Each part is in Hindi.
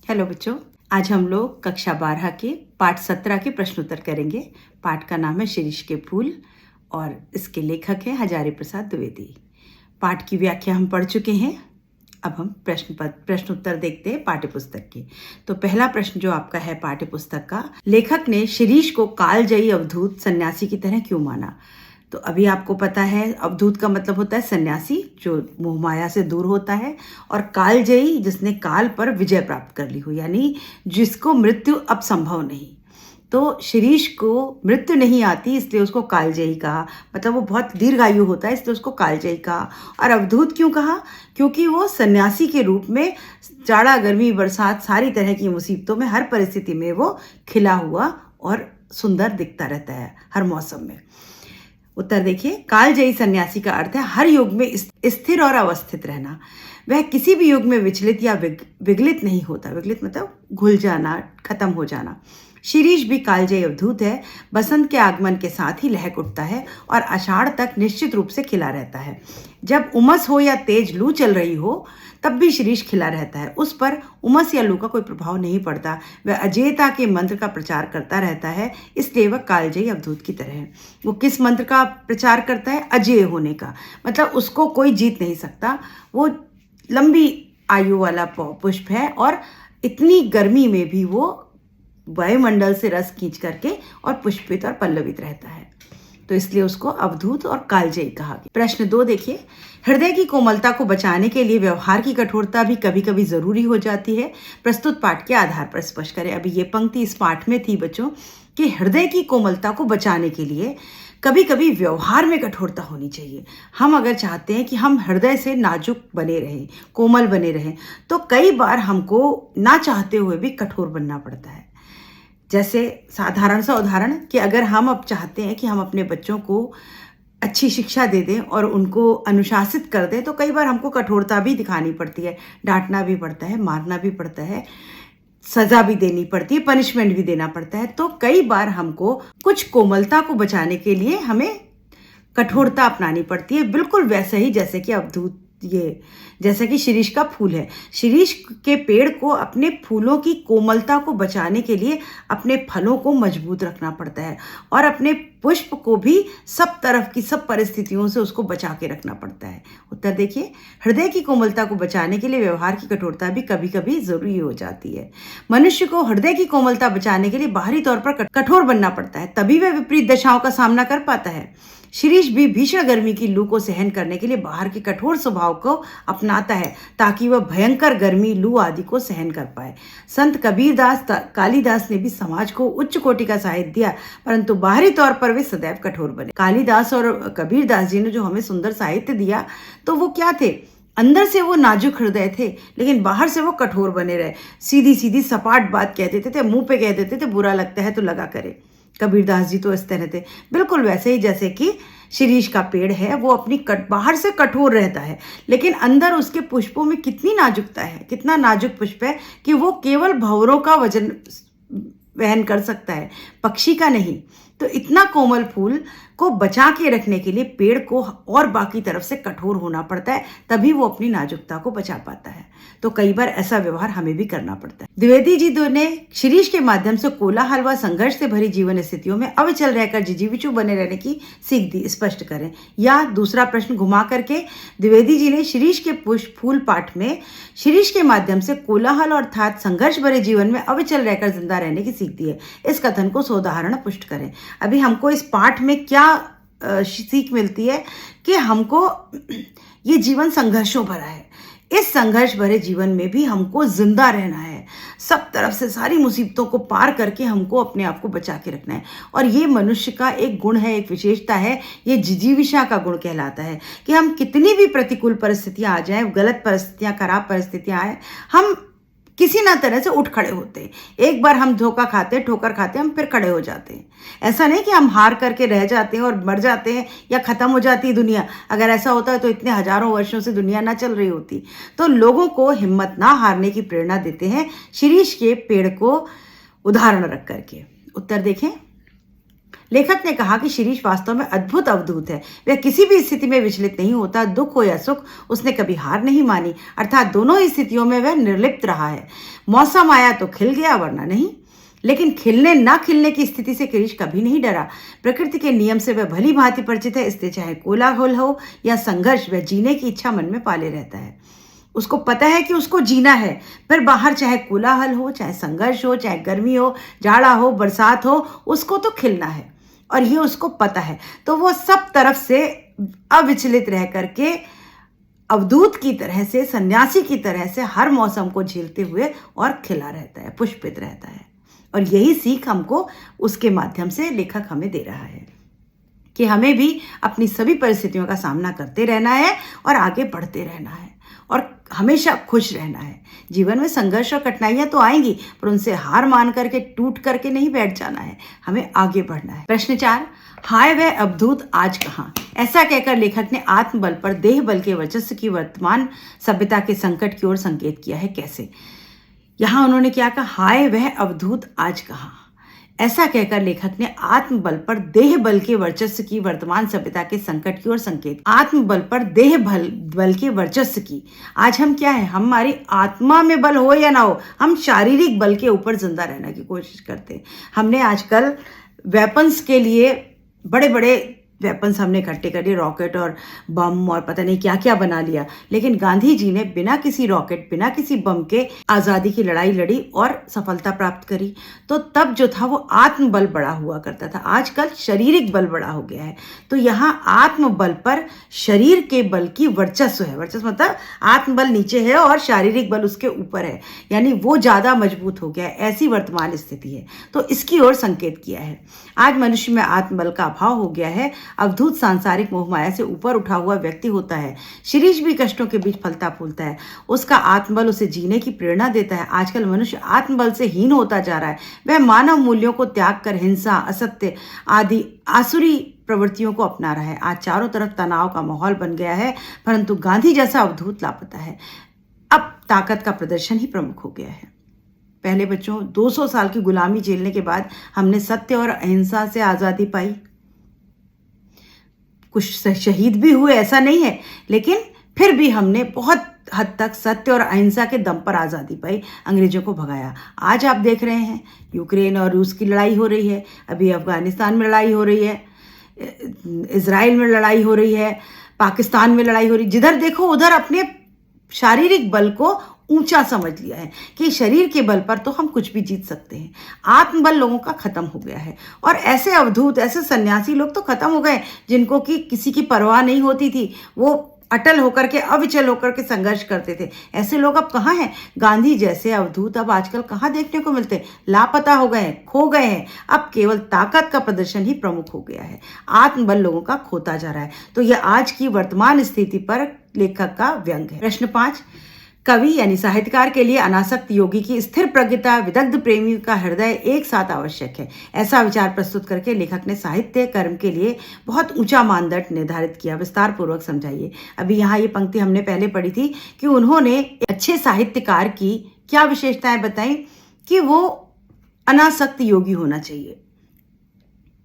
हेलो बच्चों, आज हम लोग कक्षा 12 के पाठ 17 के प्रश्न उत्तर करेंगे। पाठ का नाम है शिरीष के फूल और इसके लेखक हैं हजारी प्रसाद द्विवेदी। पाठ की व्याख्या हम पढ़ चुके हैं। अब हम प्रश्न उत्तर देखते हैं पाठ्यपुस्तक के। तो पहला प्रश्न जो आपका है पाठ्यपुस्तक का, लेखक ने शिरीष को कालजयी अवधूत सन्यासी की तरह क्यों माना? तो अभी आपको पता है अवधूत का मतलब होता है सन्यासी जो मोहमाया से दूर होता है, और कालजयी जिसने काल पर विजय प्राप्त कर ली हो, यानी जिसको मृत्यु अब संभव नहीं। तो शिरीष को मृत्यु नहीं आती इसलिए उसको कालजयी कहा, मतलब वो बहुत दीर्घायु होता है इसलिए उसको कालजयी कहा। और अवधूत क्यों कहा? क्योंकि वो सन्यासी के रूप में जाड़ा गर्मी बरसात सारी तरह की मुसीबतों में हर परिस्थिति में वो खिला हुआ और सुंदर दिखता रहता है हर मौसम में। उत्तर देखिए, कालजयी सन्यासी का अर्थ है हर युग में स्थिर और अवस्थित रहना। वह किसी भी युग में विचलित या विगलित नहीं होता। विगलित मतलब घुल जाना, खत्म हो जाना। शिरीष भी कालजयी अवधूत है। बसंत के आगमन के साथ ही लहक उठता है और आषाढ़ तक निश्चित रूप से खिला रहता है। जब उमस हो या तेज लू चल रही हो तब भी शिरीष खिला रहता है। उस पर उमस या लू का कोई प्रभाव नहीं पड़ता। वह अजेयता के मंत्र का प्रचार करता रहता है, इसलिए वह कालजयी अवधूत की तरह है। वो किस मंत्र का प्रचार करता है? अजेय होने का, मतलब उसको कोई जीत नहीं सकता। वो लंबी आयु वाला पुष्प है और इतनी गर्मी में भी वो वायुमंडल से रस खींच करके और पुष्पित और पल्लवित रहता है, तो इसलिए उसको अवधूत और कालजयी कहा गया। प्रश्न 2 देखिए, हृदय की कोमलता को बचाने के लिए व्यवहार की कठोरता भी कभी कभी जरूरी हो जाती है। प्रस्तुत पाठ के आधार पर स्पष्ट करें। अभी ये पंक्ति इस पाठ में थी बच्चों कि हृदय की कोमलता को बचाने के लिए कभी कभी व्यवहार में कठोरता होनी चाहिए। हम अगर चाहते हैं कि हम हृदय से नाजुक बने रहें, कोमल बने रहें, तो कई बार हमको ना चाहते हुए भी कठोर बनना पड़ता है। जैसे साधारण सा उदाहरण कि अगर हम अब चाहते हैं कि हम अपने बच्चों को अच्छी शिक्षा दे दें और उनको अनुशासित कर दें, तो कई बार हमको कठोरता भी दिखानी पड़ती है। डांटना भी पड़ता है, मारना भी पड़ता है, सजा भी देनी पड़ती है, पनिशमेंट भी देना पड़ता है। तो कई बार हमको कुछ कोमलता को बचाने के लिए हमें कठोरता अपनानी पड़ती है। बिल्कुल वैसे ही जैसे कि अवधूत जैसा कि शिरीष का फूल है। शिरीष के पेड़ को अपने फूलों की कोमलता को बचाने के लिए अपने फलों को मजबूत रखना पड़ता है और अपने पुष्प को भी सब तरफ की सब परिस्थितियों से उसको बचा के रखना पड़ता है। उत्तर देखिए, हृदय की कोमलता को बचाने के लिए व्यवहार की कठोरता भी कभी कभी जरूरी हो जाती है। मनुष्य को हृदय की कोमलता बचाने के लिए बाहरी तौर पर कठोर बनना पड़ता है, तभी वह विपरीत दशाओं का सामना कर पाता है। शिरीष भी भीषण गर्मी की लू को सहन करने के लिए बाहर के कठोर स्वभाव को अपनाता है ताकि वह भयंकर गर्मी, लू आदि को सहन कर पाए। संत कबीरदास कालिदास ने भी समाज को उच्च कोटि का साहित्य दिया, परंतु बाहरी तौर पर वे सदैव कठोर बने। कालिदास और कबीरदास जी ने जो हमें सुंदर साहित्य दिया, तो वो क्या थे? अंदर से वो नाजुक हृदय थे, लेकिन बाहर से वो कठोर बने रहे। सीधी सीधी सपाट बात कह देते थे, मुंह पे कह देते थे, बुरा लगता है तो लगा करे। कबीरदास जी तो इस तरह थे। बिल्कुल वैसे ही जैसे कि शिरीष का पेड़ है, वो अपनी बाहर से कठोर रहता है, लेकिन अंदर उसके पुष्पों में कितनी नाजुकता है, कितना नाजुक पुष्प है कि वो केवल भंवरों का वजन वहन कर सकता है, पक्षी का नहीं। तो इतना कोमल फूल को बचा के रखने के लिए पेड़ को और बाकी तरफ से कठोर होना पड़ता है, तभी वो अपनी नाजुकता को बचा पाता है। तो कई बार ऐसा व्यवहार हमें भी करना पड़ता है। द्विवेदी जी ने शिरीष के माध्यम से कोलाहल व संघर्ष से भरी जीवन स्थितियों में अविचल रहकर जिजीविचु बने रहने की सीख दी। स्पष्ट करें। या दूसरा प्रश्न घुमा करके, द्विवेदी जी ने शिरीष के फूल पाठ में शिरीष के माध्यम से कोलाहल अर्थात संघर्ष भरे जीवन में अविचल रहकर जिंदा रहने की सीख दी है। इस कथन को सोदाहरण पुष्ट करें। अभी हमको इस पाठ में क्या सीख मिलती है कि हमको ये जीवन संघर्षों भरा है। इस संघर्ष भरे जीवन में भी हमको जिंदा रहना है, सब तरफ से सारी मुसीबतों को पार करके हमको अपने आप को बचा के रखना है। और ये मनुष्य का एक गुण है, एक विशेषता है, ये जिजीविषा का गुण कहलाता है कि हम कितनी भी प्रतिकूल परिस्थितियां आ जाएं, गलत परिस्थितियां, खराब परिस्थितियां आए, हम किसी ना तरह से उठ खड़े होते हैं। एक बार हम धोखा खाते, ठोकर खाते, हम फिर खड़े हो जाते हैं। ऐसा नहीं कि हम हार करके रह जाते हैं और मर जाते हैं या खत्म हो जाती है दुनिया। अगर ऐसा होता है तो इतने हजारों वर्षों से दुनिया ना चल रही होती। तो लोगों को हिम्मत ना हारने की प्रेरणा देते हैं शिरीष के पेड़ को उदाहरण रख करके। उत्तर देखें, लेखक ने कहा कि शिरीष वास्तव में अद्भुत अवधूत है। वह किसी भी स्थिति में विचलित नहीं होता, दुख हो या सुख उसने कभी हार नहीं मानी, अर्थात दोनों ही स्थितियों में वह निर्लिप्त रहा है। मौसम आया तो खिल गया, वरना नहीं। लेकिन खिलने ना खिलने की स्थिति से शिरीष कभी नहीं डरा। प्रकृति के नियम से वह भली भांति परिचित है, इसलिए चाहे कोलाहल हो या संघर्ष, वह जीने की इच्छा मन में पाले रहता है। उसको पता है कि उसको जीना है, फिर बाहर चाहे कोलाहल हो, चाहे संघर्ष हो, चाहे गर्मी हो, जाड़ा हो, बरसात हो, उसको तो खिलना है और ये उसको पता है। तो वो सब तरफ से अविचलित रह करके अवधूत की तरह से, सन्यासी की तरह से हर मौसम को झेलते हुए और खिला रहता है, पुष्पित रहता है। और यही सीख हमको उसके माध्यम से लेखक हमें दे रहा है कि हमें भी अपनी सभी परिस्थितियों का सामना करते रहना है और आगे बढ़ते रहना है और हमेशा खुश रहना है। जीवन में संघर्ष और कठिनाइयां तो आएंगी, पर उनसे हार मान करके, टूट करके नहीं बैठ जाना है, हमें आगे बढ़ना है। प्रश्न 4, हाय वह अवधूत आज कहाँ। ऐसा कहकर लेखक ने आत्मबल पर देह बल के वर्चस्व की वर्तमान सभ्यता के संकट की ओर संकेत किया है। कैसे? यहां उन्होंने क्या कहा, हाय वह अवधूत आज कहाँ। ऐसा कहकर लेखक ने आत्मबल पर देह बल के वर्चस्व की वर्तमान सभ्यता के संकट की ओर संकेत। आत्मबल पर देह बल के वर्चस्व की, आज हम क्या है, हमारी आत्मा में बल हो या ना हो, हम शारीरिक बल के ऊपर जिंदा रहने की कोशिश करते हैं। हमने आजकल वेपन्स के लिए बड़े बड़े वेपन्स हमने इकट्ठे कर लिए, रॉकेट और बम और पता नहीं क्या क्या बना लिया। लेकिन गांधी जी ने बिना किसी रॉकेट, बिना किसी बम के आज़ादी की लड़ाई लड़ी और सफलता प्राप्त करी। तो तब जो था वो आत्मबल बड़ा हुआ करता था, आजकल शारीरिक बल बड़ा हो गया है। तो यहाँ आत्मबल पर शरीर के बल की वर्चस्व है। वर्चस्व मतलब आत्मबल नीचे है और शारीरिक बल उसके ऊपर है, यानी वो ज़्यादा मजबूत हो गया है। ऐसी वर्तमान स्थिति है, तो इसकी ओर संकेत किया है। आज मनुष्य में आत्मबल का अभाव हो गया है। अवधूत सांसारिक मोहमाया से ऊपर उठा हुआ व्यक्ति होता है। शिरीष भी कष्टों के बीच फलता फूलता है, उसका आत्मबल उसे जीने की प्रेरणा देता है। आजकल मनुष्य आत्मबल से हीन होता जा रहा है। वह मानव मूल्यों को त्याग कर हिंसा, असत्य आदि आसुरी प्रवृत्तियों को अपना रहा है। आज चारों तरफ तनाव का माहौल बन गया है, परंतु गांधी जैसा अवधूत लापता है। अब ताकत का प्रदर्शन ही प्रमुख हो गया है। पहले बच्चों, 200 साल की गुलामी झेलने के बाद हमने सत्य और अहिंसा से आज़ादी पाई। कुछ शहीद भी हुए, ऐसा नहीं है, लेकिन फिर भी हमने बहुत हद तक सत्य और अहिंसा के दम पर आज़ादी पाई, अंग्रेजों को भगाया। आज आप देख रहे हैं यूक्रेन और रूस की लड़ाई हो रही है, अभी अफगानिस्तान में लड़ाई हो रही है, इजराइल में लड़ाई हो रही है, पाकिस्तान में लड़ाई हो रही है। जिधर देखो उधर अपने शारीरिक बल को ऊंचा समझ लिया है कि शरीर के बल पर तो हम कुछ भी जीत सकते हैं। आत्मबल लोगों का खत्म हो गया है और ऐसे अवधूत, ऐसे सन्यासी लोग तो खत्म हो गए जिनको कि किसी की परवाह नहीं होती थी। वो अटल होकर के, अविचल होकर के संघर्ष करते थे। ऐसे लोग अब कहाँ हैं? गांधी जैसे अवधूत अब आजकल कहाँ देखने को मिलते हैं? लापता हो गए हैं, खो गए हैं। अब केवल ताकत का प्रदर्शन ही प्रमुख हो गया है, आत्मबल लोगों का खोता जा रहा है। तो यह आज की वर्तमान स्थिति पर लेखक का व्यंग है। प्रश्न 5, कवि यानी साहित्यकार के लिए अनासक्त योगी की स्थिर प्रज्ञता, विदग्ध प्रेमी का हृदय एक साथ आवश्यक है। ऐसा विचार प्रस्तुत करके लेखक ने साहित्य कर्म के लिए बहुत ऊंचा मानदंड निर्धारित किया। विस्तार पूर्वक समझाइए। अभी यहाँ ये पंक्ति हमने पहले पढ़ी थी कि उन्होंने अच्छे साहित्यकार की क्या विशेषताएं बताई कि वो अनासक्त योगी होना चाहिए,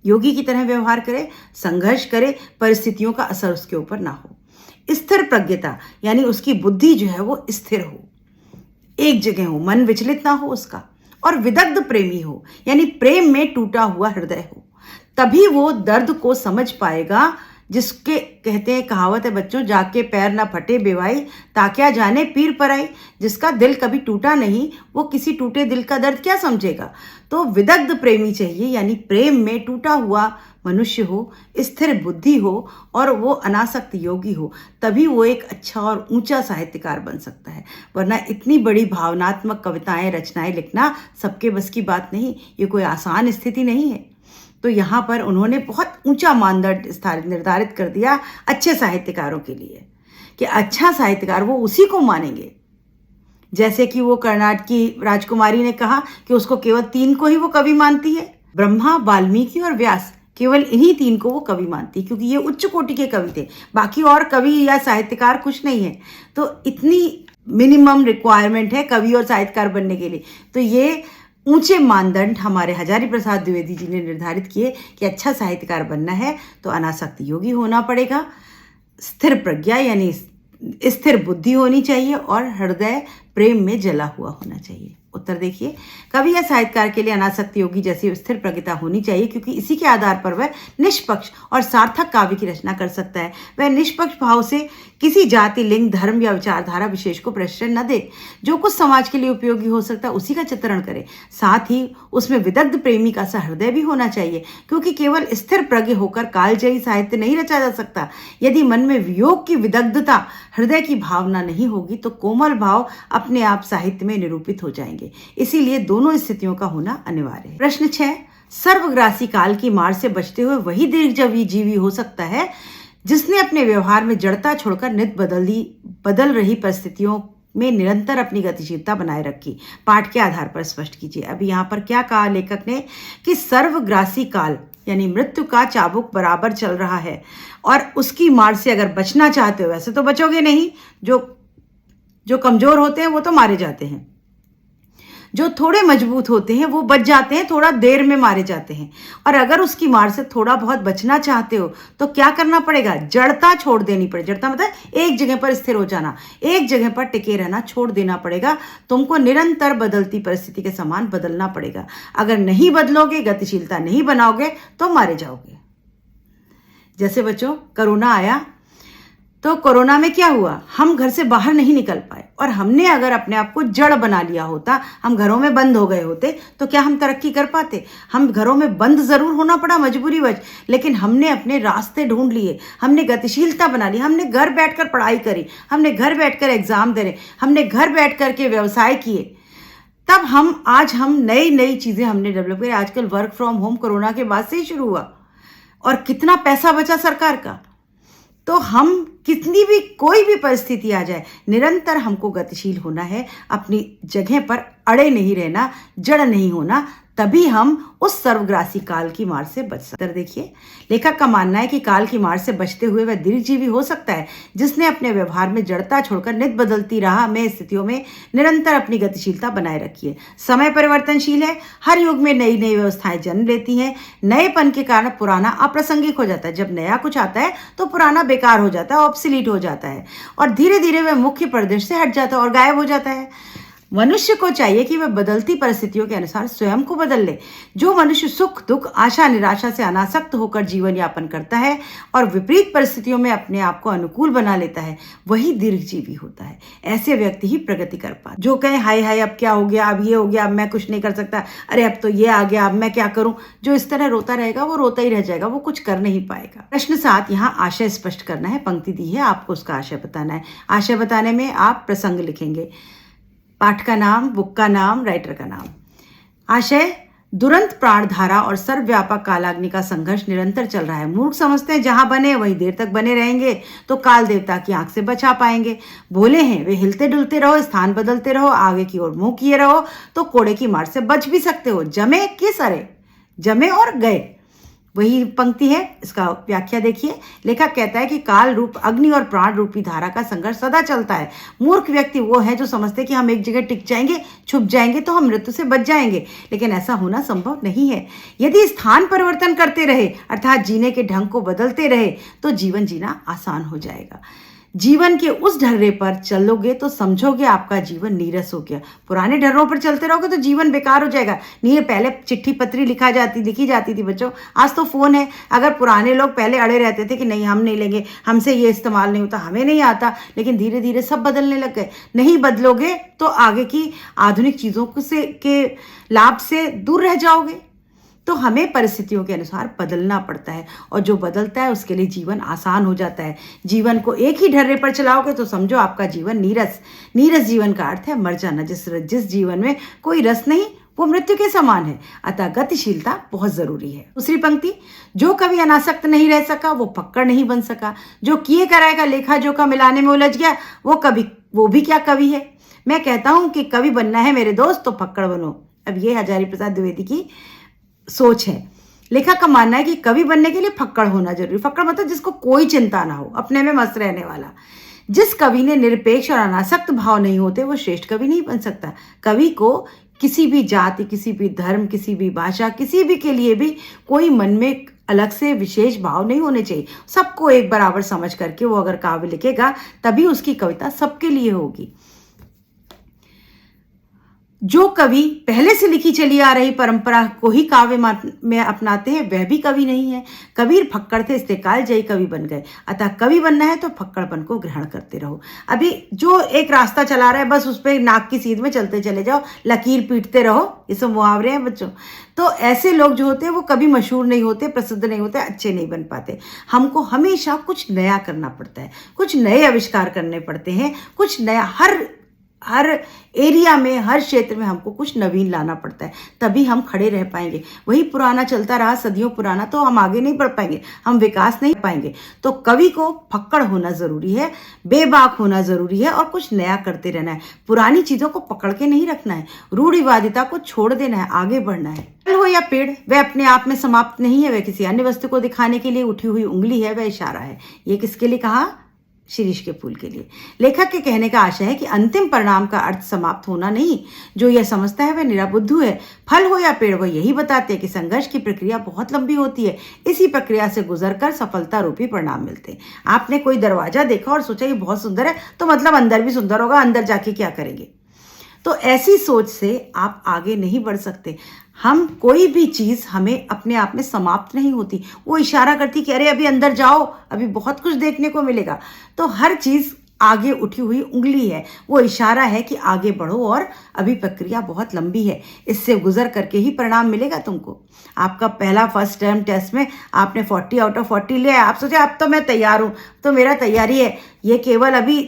योगी की तरह व्यवहार करे, संघर्ष करे, परिस्थितियों का असर उसके ऊपर ना हो। स्थिर प्रज्ञता यानी उसकी बुद्धि जो है वो स्थिर हो, एक जगह हो, मन विचलित ना हो उसका। और विदग्ध प्रेमी हो यानी प्रेम में टूटा हुआ हृदय हो, तभी वो दर्द को समझ पाएगा। जिसके कहते हैं, कहावत है बच्चों, जाके पैर ना फटे बेवाई, ताक्या जाने पीर पराई। जिसका दिल कभी टूटा नहीं, वो किसी टूटे दिल का दर्द क्या समझेगा। तो विदग्ध प्रेमी चाहिए, यानी प्रेम में टूटा हुआ मनुष्य हो, स्थिर बुद्धि हो और वो अनासक्त योगी हो, तभी वो एक अच्छा और ऊंचा साहित्यकार बन सकता है। वरना इतनी बड़ी भावनात्मक कविताएं, रचनाएं लिखना सबके बस की बात नहीं, ये कोई आसान स्थिति नहीं है। तो यहाँ पर उन्होंने बहुत ऊंचा मानदंड निर्धारित कर दिया अच्छे साहित्यकारों के लिए, कि अच्छा साहित्यकार वो उसी को मानेंगे। जैसे कि वो कर्नाटक की राजकुमारी ने कहा कि उसको केवल 3 को ही वो कवि मानती है, ब्रह्मा, वाल्मीकि और व्यास। केवल इन्हीं 3 को वो कवि मानती, क्योंकि ये उच्च कोटि के कवि थे, बाकी और कवि या साहित्यकार कुछ नहीं है। तो इतनी मिनिमम रिक्वायरमेंट है कवि और साहित्यकार बनने के लिए। तो ये ऊंचे मानदंड हमारे हजारी प्रसाद द्विवेदी जी ने निर्धारित किए कि अच्छा साहित्यकार बनना है तो अनासक्त योगी होना पड़ेगा, स्थिर प्रज्ञा यानी स्थिर बुद्धि होनी चाहिए और हृदय प्रेम में जला हुआ होना चाहिए। उत्तर देखिए, कवि या साहित्यकार के लिए अनासक्त योगी जैसी स्थिर प्रज्ञता होनी चाहिए, क्योंकि इसी के आधार पर वह निष्पक्ष और सार्थक काव्य की रचना कर सकता है। वह निष्पक्ष भाव से किसी जाति, लिंग, धर्म या विचारधारा विशेष को प्रश्रय न दे। जो कुछ समाज के लिए उपयोगी हो सकता है उसी का चित्रण करे। साथ ही उसमें विदग्ध प्रेमी का सा हृदय भी होना चाहिए, क्योंकि केवल स्थिर प्रज्ञ होकर कालजयी साहित्य नहीं रचा जा सकता। यदि मन में वियोग की विदग्धता, हृदय की भावना नहीं होगी तो कोमल भाव अपने आप साहित्य में निरूपित हो जाएंगे। इसीलिए दोनों स्थितियों का होना अनिवार्य है। प्रश्न 6, सर्वग्रासी काल की मार से बचते हुए वही दीर्घजीवी हो सकता है जिसने अपने व्यवहार में जड़ता छोड़कर नित बदल रही परिस्थितियों में निरंतर अपनी गतिशीलता बनाए रखी। पाठ के आधार पर स्पष्ट कीजिए। अभी यहाँ पर क्या कहा लेखक ने कि सर्वग्रासी काल यानी मृत्यु का चाबुक बराबर चल रहा है और उसकी मार से अगर बचना चाहते हो, वैसे तो बचोगे नहीं, जो कमजोर होते हैं वो तो मारे जाते हैं, जो थोड़े मजबूत होते हैं वो बच जाते हैं, थोड़ा देर में मारे जाते हैं। और अगर उसकी मार से थोड़ा बहुत बचना चाहते हो तो क्या करना पड़ेगा? जड़ता छोड़ देनी पड़ेगी। जड़ता मतलब एक जगह पर स्थिर हो जाना, एक जगह पर टिके रहना छोड़ देना पड़ेगा। तुमको निरंतर बदलती परिस्थिति के समान बदलना पड़ेगा। अगर नहीं बदलोगे, गतिशीलता नहीं बनाओगे तो मारे जाओगे। जैसे बच्चों कोरोना आया तो कोरोना में क्या हुआ? हम घर से बाहर नहीं निकल पाए और हमने अगर अपने आप को जड़ बना लिया होता, हम घरों में बंद हो गए होते तो क्या हम तरक्की कर पाते? हम घरों में बंद जरूर होना पड़ा मजबूरीवश, लेकिन हमने अपने रास्ते ढूंढ लिए, हमने गतिशीलता बना ली, हमने घर बैठकर पढ़ाई करी, हमने घर बैठकर एग्जाम दे, हमने घर बैठ कर के व्यवसाय किए। तब आज हम नई चीजें हमने डेवलप करी। आजकल वर्क फ्रॉम होम कोरोना के बाद से ही शुरू हुआ और कितना पैसा बचा सरकार का। तो हम कितनी भी कोई भी परिस्थिति आ जाए, निरंतर हमको गतिशील होना है, अपनी जगह पर अड़े नहीं रहना, जड़ नहीं होना, तभी हम उस सर्वग्रासी काल की मार से बच सकते हैं। देखिए, लेखक का मानना है कि काल की मार से बचते हुए वह दीर्घजीवी हो सकता है जिसने अपने व्यवहार में जड़ता छोड़कर नित बदलती राह में स्थितियों में निरंतर अपनी गतिशीलता बनाए रखी है। समय परिवर्तनशील है, हर युग में नई व्यवस्थाएं जन्म लेती हैं। नएपन के कारण पुराना अप्रासंगिक हो जाता है। जब नया कुछ आता है तो पुराना बेकार हो जाता है, ऑब्सोलीट हो जाता है और धीरे धीरे वह मुख्य परिदृश्य से हट जाता है और गायब हो जाता है। मनुष्य को चाहिए कि वह बदलती परिस्थितियों के अनुसार स्वयं को बदल ले। जो मनुष्य सुख दुख, आशा निराशा से अनासक्त होकर जीवन यापन करता है और विपरीत परिस्थितियों में अपने आप को अनुकूल बना लेता है, वही दीर्घजीवी होता है। ऐसे व्यक्ति ही प्रगति कर पाता। जो कहे हाय हाय अब क्या हो गया, अब ये हो गया, अब मैं कुछ नहीं कर सकता, अरे अब तो ये आ गया, अब मैं क्या करूं, जो इस तरह रोता रहेगा वो रोता ही रह जाएगा, वो कुछ कर नहीं पाएगा। प्रश्न 7, यहाँ आशय स्पष्ट करना है। पंक्ति दी है, आपको उसका आशय बताना है। आशय बताने में आप प्रसंग लिखेंगे, पाठ का नाम, बुक का नाम, राइटर का नाम। आशय, दुरंत प्राणधारा और सर्वव्यापक कालाग्नि का संघर्ष निरंतर चल रहा है। मूर्ख समझते हैं जहां बने वहीं देर तक बने रहेंगे तो काल देवता की आंख से बचा पाएंगे। भोले हैं वे हिलते डुलते रहो, स्थान बदलते रहो, आगे की ओर मुंह किए रहो तो कोड़े की मार से बच भी सकते हो। जमे किस अरे, जमे और गए, वही पंक्ति है। इसका व्याख्या देखिए। लेखक कहता है कि काल रूप अग्नि और प्राण रूपी धारा का संघर्ष सदा चलता है। मूर्ख व्यक्ति वो है जो समझते कि हम एक जगह टिक जाएंगे, छुप जाएंगे तो हम मृत्यु से बच जाएंगे, लेकिन ऐसा होना संभव नहीं है। यदि स्थान परिवर्तन करते रहे अर्थात जीने के ढंग को बदलते रहे तो जीवन जीना आसान हो जाएगा। जीवन के उस ढर्रे पर चलोगे तो समझोगे आपका जीवन नीरस हो गया। पुराने ढर्रों पर चलते रहोगे तो जीवन बेकार हो जाएगा। नहीं, पहले चिट्ठी पत्री लिखी जाती थी बच्चों, आज तो फोन है। अगर पुराने लोग पहले अड़े रहते थे कि नहीं हम नहीं लेंगे, हमसे ये इस्तेमाल नहीं होता, हमें नहीं आता, लेकिन धीरे धीरे सब बदलने लग गए। नहीं बदलोगे तो आगे की आधुनिक चीजों के लाभ से दूर रह जाओगे। तो हमें परिस्थितियों के अनुसार बदलना पड़ता है और जो बदलता है उसके लिए जीवन आसान हो जाता है। जीवन को एक ही ढर्रे पर चलाओगे तो समझो आपका जीवन नीरस जीवन का अर्थ है मर जाना। जिस जीवन में कोई रस नहीं वो मृत्यु के समान है। अतः गतिशीलता बहुत जरूरी है। दूसरी पंक्ति, जो कभी अनासक्त नहीं रह सका वो फक्कड़ नहीं बन सका। जो किए कराए का लेखा जोखा मिलाने में उलझ गया वो भी क्या कवि है। मैं कहता हूं कि कवि बनना है मेरे दोस्त तो फक्कड़ बनो। अब ये हजारी प्रसाद द्विवेदी की सोच है। लेखक का मानना है कि कवि बनने के लिए फक्कड़ होना जरूरी। फक्कड़ मतलब जिसको कोई चिंता ना हो, अपने में मस्त रहने वाला। जिस कवि ने निरपेक्ष और अनासक्त भाव नहीं होते वो श्रेष्ठ कवि नहीं बन सकता। कवि को किसी भी जाति, किसी भी धर्म, किसी भी भाषा, किसी भी के लिए भी कोई मन में अलग से विशेष भाव नहीं होने चाहिए। सबको एक बराबर समझ करके वो अगर काव्य लिखेगा तभी उसकी कविता सबके लिए होगी। जो कवि पहले से लिखी चली आ रही परंपरा को ही काव्य में अपनाते हैं वह भी कवि नहीं है। कबीर फक्कड़ थे इसलिए कालजयी कवि बन गए। अतः कवि बनना है तो फक्कड़पन को ग्रहण करते रहो। अभी जो एक रास्ता चला रहा है बस उस पर नाक की सीध में चलते चले जाओ, लकीर पीटते रहो, ये सब मुहावरे हैं बच्चों। तो ऐसे लोग जो होते हैं वो कभी मशहूर नहीं होते, प्रसिद्ध नहीं होते, अच्छे नहीं बन पाते। हमको हमेशा कुछ नया करना पड़ता है, कुछ नए आविष्कार करने पड़ते हैं, कुछ नया हर एरिया में, हर क्षेत्र में हमको कुछ नवीन लाना पड़ता है, तभी हम खड़े रह पाएंगे। वही पुराना चलता रहा सदियों पुराना तो हम आगे नहीं बढ़ पाएंगे, हम विकास नहीं पाएंगे। तो कवि को फक्कड़ होना जरूरी है, बेबाक होना जरूरी है और कुछ नया करते रहना है। पुरानी चीजों को पकड़ के नहीं रखना है, रूढ़िवादिता को छोड़ देना है, आगे बढ़ना है। फल हो या पेड़, वह अपने आप में समाप्त नहीं है, वह किसी अन्य वस्तु को दिखाने के लिए उठी हुई उंगली है, वह इशारा है। ये किसके लिए कहा? शिरीष के फूल के लिए। लेखक के कहने का आशय है कि अंतिम परिणाम का अर्थ समाप्त होना नहीं, जो यह समझता है वह निराबुद्धू है। फल हो या पेड़, वह यही बताते हैं कि संघर्ष की प्रक्रिया बहुत लंबी होती है, इसी प्रक्रिया से गुजरकर सफलता रूपी परिणाम मिलते हैं। आपने कोई दरवाजा देखा और सोचा ये बहुत सुंदर है तो मतलब अंदर भी सुंदर होगा, अंदर जाके क्या करेंगे? तो ऐसी सोच से आप आगे नहीं बढ़ सकते। हम कोई भी चीज़ हमें अपने आप में समाप्त नहीं होती, वो इशारा करती कि अरे अभी अंदर जाओ, अभी बहुत कुछ देखने को मिलेगा। तो हर चीज़ आगे उठी हुई उंगली है, वो इशारा है कि आगे बढ़ो और अभी प्रक्रिया बहुत लंबी है, इससे गुजर करके ही परिणाम मिलेगा तुमको। आपका पहला फर्स्ट टर्म टेस्ट में आपने 40 आउट ऑफ 40 लिया, आप सोचे अब तो मैं तैयार हूँ, तो मेरा तैयारी है। ये केवल अभी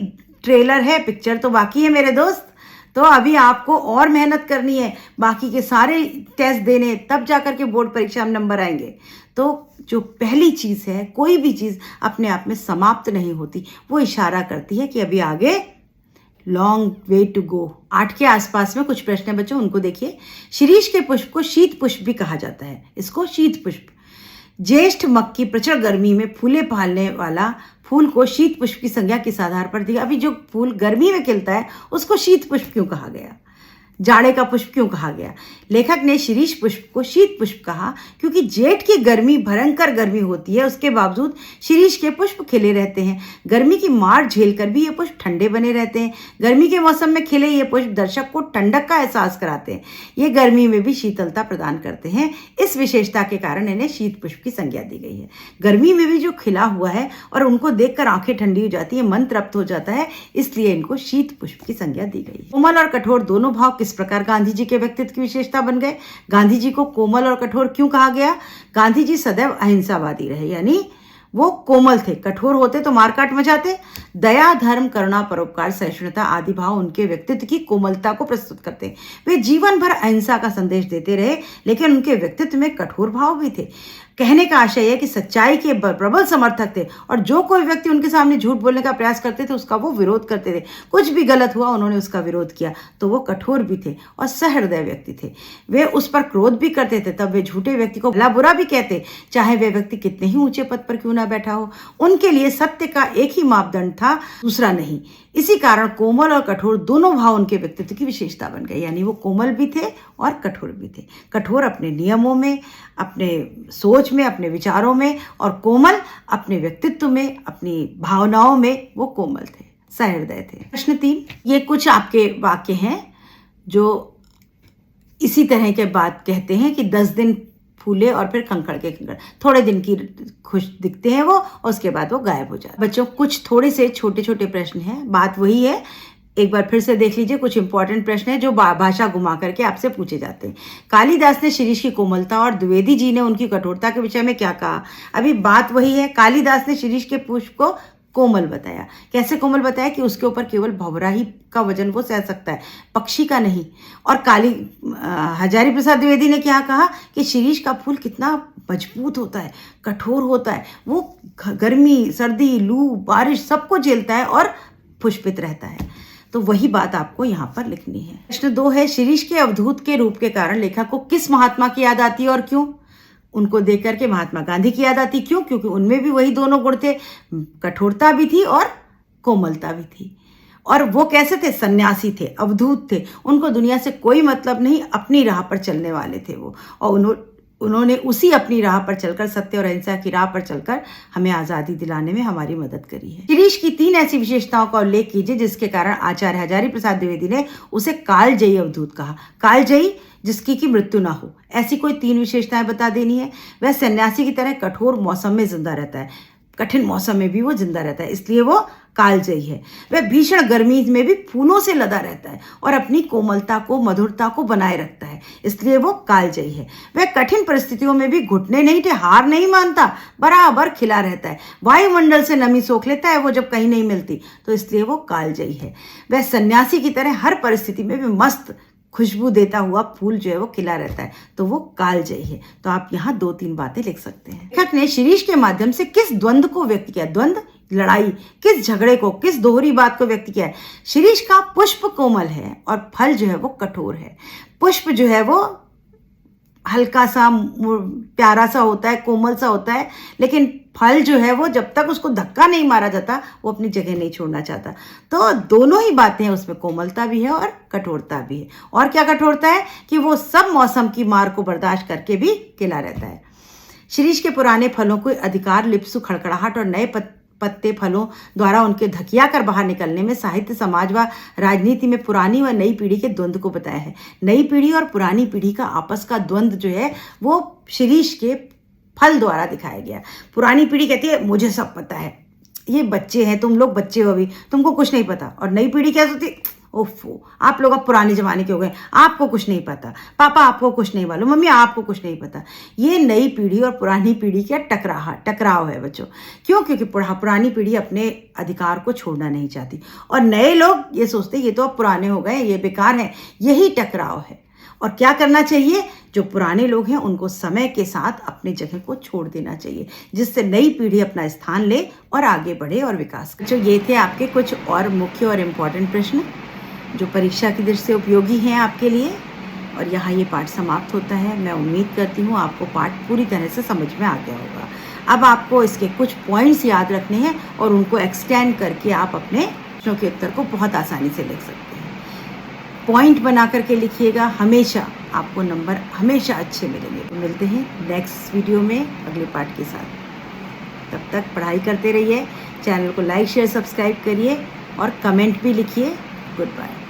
ट्रेलर है, पिक्चर तो बाकी है मेरे दोस्त। तो अभी आपको और मेहनत करनी है, बाकी के सारे टेस्ट देने, तब जाकर के बोर्ड परीक्षा में नंबर आएंगे। तो जो पहली चीज़ है, कोई भी चीज़ अपने आप में समाप्त नहीं होती, वो इशारा करती है कि अभी आगे लॉन्ग वे टू गो। 8 के आसपास में कुछ प्रश्न है बच्चों, उनको देखिए। शिरीष के पुष्प को शीत पुष्प भी कहा जाता है, इसको शीत पुष्प। ज्येष्ठ मक की प्रचंड गर्मी में फूले फैलने वाला फूल को शीत पुष्प की संज्ञा किस आधार पर दी? अभी जो फूल गर्मी में खिलता है उसको शीत पुष्प क्यों कहा गया? जाड़े का पुष्प क्यों कहा गया? लेखक ने शिरीष पुष्प को शीत पुष्प कहा क्योंकि जेठ की गर्मी भयंकर गर्मी होती है, उसके बावजूद शिरीष के पुष्प खिले रहते हैं। गर्मी की मार झेलकर भी ये पुष्प ठंडे बने रहते हैं। गर्मी के मौसम में खिले ये पुष्प दर्शक को ठंडक का एहसास कराते हैं। ये गर्मी में भी शीतलता प्रदान करते हैं। इस विशेषता के कारण इन्हें शीत पुष्प की संज्ञा दी गई है। गर्मी में भी जो खिला हुआ है और उनको देखकर आंखें ठंडी हो जाती है, मन तृप्त हो जाता है, इसलिए इनको शीत पुष्प की संज्ञा दी गई है। कोमल और कठोर दोनों भाव किस प्रकार गांधी जी के व्यक्तित्व की विशेषता बन गए? गांधी जी को कोमल और कठोर क्यों कहा गया? गांधी जी सदैव अहिंसावादी रहे, यानी वो कोमल थे, कठोर होते तो मारकाट मचाते। दया, धर्म, करुणा, परोपकार, सहिष्णुता आदि भाव उनके व्यक्तित्व की कोमलता को प्रस्तुत करते हैं। वे जीवन भर अहिंसा का संदेश देते रहे, लेकिन उनके व्यक्तित्व में कठोर भाव भी थे। कहने का आशय है कि सच्चाई के प्रबल समर्थक थे और जो कोई व्यक्ति उनके सामने झूठ बोलने का प्रयास करते थे उसका वो विरोध करते थे। कुछ भी गलत हुआ उन्होंने उसका विरोध किया, तो वो कठोर भी थे और सहृदय व्यक्ति थे। वे उस पर क्रोध भी करते थे, तब वे झूठे व्यक्ति को भला बुरा भी कहते, चाहे वे व्यक्ति कितने ही ऊंचे पद पर क्यों ना बैठा हो। उनके लिए सत्य का एक ही मापदंड था, दूसरा नहीं। इसी कारण कोमल और कठोर दोनों भाव उनके व्यक्तित्व की विशेषता बन गए, यानी वो कोमल भी थे और कठोर भी थे। कठोर अपने नियमों में, अपने सोच में, अपने विचारों में, और कोमल अपने व्यक्तित्व में, अपनी भावनाओं में वो कोमल थे, सहृदय थे। प्रश्न 3, ये कुछ आपके वाक्य हैं जो इसी तरह के बात कहते हैं कि 10 दिन फूले और फिर कंकड़ के कंकड़, थोड़े दिन की खुश दिखते हैं वो और उसके बाद वो गायब हो जाते हैं। बच्चों कुछ थोड़े से छोटे छोटे प्रश्न हैं, बात वही है, एक बार फिर से देख लीजिए। कुछ इंपॉर्टेंट प्रश्न है जो भाषा घुमा करके आपसे पूछे जाते हैं। कालिदास ने शिरीष की कोमलता और द्विवेदी जी ने उनकी कठोरता के विषय में क्या कहा? अभी बात वही है, कालिदास ने शिरीष के पुष्प को कोमल बताया। कैसे कोमल बताया? कि उसके ऊपर केवल भंवरा ही का वजन वो सह सकता है, पक्षी का नहीं। और हजारी प्रसाद द्विवेदी ने क्या कहा? कि शिरीष का फूल कितना मजबूत होता है, कठोर होता है, वो गर्मी, सर्दी, लू, बारिश सबको झेलता है और पुष्पित रहता है। तो वही बात आपको यहाँ पर लिखनी है। प्रश्न 2 है, शिरीष के अवधूत के रूप के कारण लेखक को किस महात्मा की याद आती है और क्यों? उनको देख करके महात्मा गांधी की याद आती। क्यों? क्योंकि उनमें भी वही दोनों गुण थे, कठोरता भी थी और कोमलता भी थी। और वो कैसे थे? सन्यासी थे, अवधूत थे, उनको दुनिया से कोई मतलब नहीं, अपनी राह पर चलने वाले थे वो। और उन्होंने उसी अपनी राह पर चलकर, सत्य और अहिंसा की राह पर चलकर हमें आज़ादी दिलाने में हमारी मदद करी है। शिरीष की 3 ऐसी विशेषताओं का उल्लेख कीजिए जिसके कारण आचार्य हजारी प्रसाद द्विवेदी ने उसे कालजयी अवधूत कहा। कालजयी, जिसकी की मृत्यु ना हो, ऐसी कोई 3 विशेषताएं बता देनी है। वह सन्यासी की तरह कठोर मौसम में जिंदा रहता है, कठिन मौसम में भी वो जिंदा रहता है, इसलिए वो कालजयी है। वह भीषण गर्मी में भी फूलों से लदा रहता है और अपनी कोमलता को, मधुरता को बनाए रखता है, इसलिए वो कालजयी है। वह कठिन परिस्थितियों में भी घुटने नहीं थे, हार नहीं मानता, बराबर खिला रहता है। वायुमंडल से नमी सोख लेता है वो जब कहीं नहीं मिलती, तो इसलिए वो कालजयी है। वह सन्यासी की तरह हर परिस्थिति में भी मस्त खुशबू देता हुआ फूल जो है वो खिला रहता है, तो वो कालजयी है। तो आप यहाँ 2-3 बातें लिख सकते हैं। लेखक ने शिरीष के माध्यम से किस द्वंद्व को व्यक्त किया? द्वंद्व, लड़ाई, किस झगड़े को, किस दोहरी बात को व्यक्त किया है? शिरीष का पुष्प कोमल है और फल जो है वो कठोर है। पुष्प जो है वो हल्का सा, प्यारा सा होता है, कोमल सा होता है, लेकिन फल जो है वो जब तक उसको धक्का नहीं मारा जाता वो अपनी जगह नहीं छोड़ना चाहता। तो दोनों ही बातें हैं, उसमें कोमलता भी है और कठोरता भी है। और क्या कठोरता है? कि वो सब मौसम की मार को बर्दाश्त करके भी खिला रहता है। शिरीष के पुराने फलों को अधिकार, लिप्सु, खड़खड़ाहट और नए पत्ते फलों द्वारा उनके धकिया कर बाहर निकलने में साहित्य, समाज व राजनीति में पुरानी व नई पीढ़ी के द्वंद्व को बताया है। नई पीढ़ी और पुरानी पीढ़ी का आपस का द्वंद्व जो है वो शिरीष के फल द्वारा दिखाया गया। पुरानी पीढ़ी कहती है मुझे सब पता है, ये बच्चे हैं, तुम लोग बच्चे हो अभी, तुमको कुछ नहीं पता। और नई पीढ़ी क्या सोचती है? ओफो, आप लोग अब पुराने जमाने के हो गए, आपको कुछ नहीं पता, पापा आपको कुछ नहीं मालूम, मम्मी आपको कुछ नहीं पता। ये नई पीढ़ी और पुरानी पीढ़ी का टकराव है बच्चों। क्यों? क्योंकि पुरानी पीढ़ी अपने अधिकार को छोड़ना नहीं चाहती और नए लोग ये सोचते ये तो अब पुराने हो गए, ये बेकार है। यही टकराव है। और क्या करना चाहिए? जो पुराने लोग हैं उनको समय के साथ अपनी जगह को छोड़ देना चाहिए, जिससे नई पीढ़ी अपना स्थान ले और आगे बढ़े और विकास करे। तो ये थे आपके कुछ और मुख्य और इम्पोर्टेंट प्रश्न जो परीक्षा की दृष्टि से उपयोगी हैं आपके लिए। और यहाँ ये पाठ समाप्त होता है। मैं उम्मीद करती हूँ आपको पाठ पूरी तरह से समझ में आ गया होगा। अब आपको इसके कुछ पॉइंट्स याद रखने हैं और उनको एक्सटेंड करके आप अपने प्रश्नों के उत्तर को बहुत आसानी से लिख सकते हैं। पॉइंट बना करके लिखिएगा, हमेशा आपको नंबर हमेशा अच्छे मिलेंगे। तो मिलते हैं नेक्स्ट वीडियो में अगले पाठ के साथ। तब तक पढ़ाई करते रहिए, चैनल को लाइक, शेयर, सब्सक्राइब करिए और कमेंट भी लिखिए। Good bye.